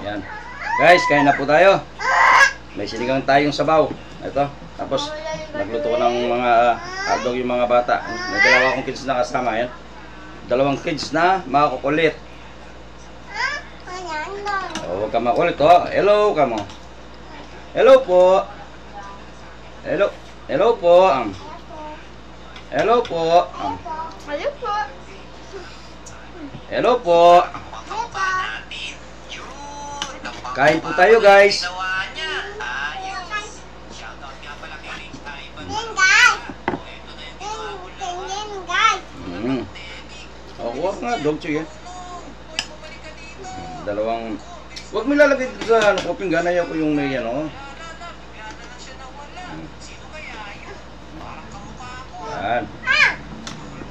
Yan. Guys, kain na po tayo. May sinigang tayong sabaw. Ito. Tapos, nagluto ko ng mga hotdog yung mga bata. May dalawa akong kids na kasama. Yan. Dalawang kids na makukulit. Oh, huwag ka makulit. Oh. Hello ka mo. Hello po. Hello. Hello po. Hello po. Hello po. Hello po. Kain po tayo, guys. Huwag nga, dog chew yan. Dalawang... Huwag mo ilalagay sa koping, ganaya ko yung may ano. Yan.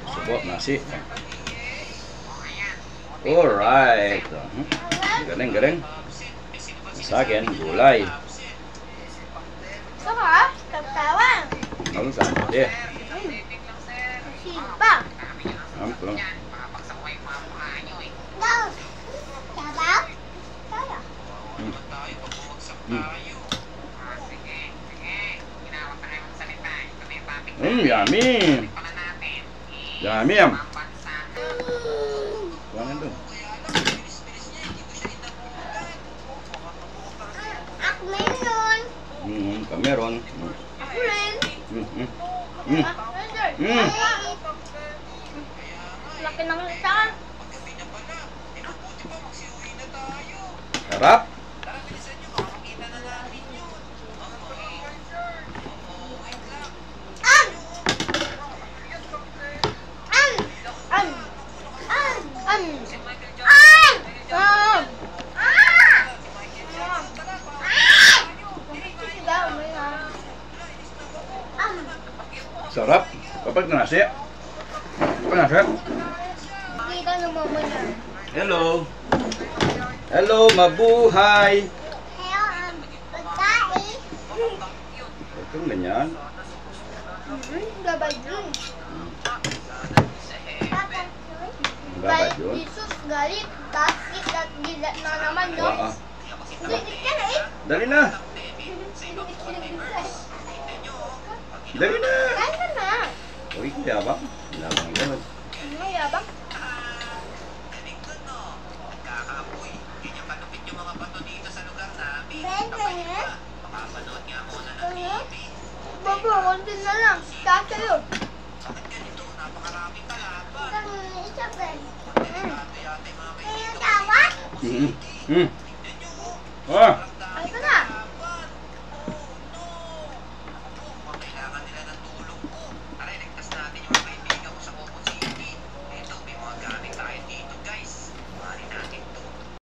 Subo, nasi. Alright. Galing, galing. Sa akin, gulay. Gusto ka? Tagtawan. Ano sa akin? Hindi. Sipa. Amp lang. Yummy. Yummy, yum. Kuhanin doon. Ako meron. Kameron. Ako rin. Laki ng lita. Sarap. Sarap. Kapag nasi. Kapag nasi. Kita ng mama niya. Hello. Hello, mabuhay. Hello, pagkain. Huwag kang ganyan. Gabay yun. Babad yun. Jesus, galit. Tapos gilat na naman, no? Oo. Galit ka na eh. Dali na. Dali na. Kain ka na. Uy, yabang. Yabang yun. Ano, yabang? Baba, konti na lang. Kasa yun. Ah.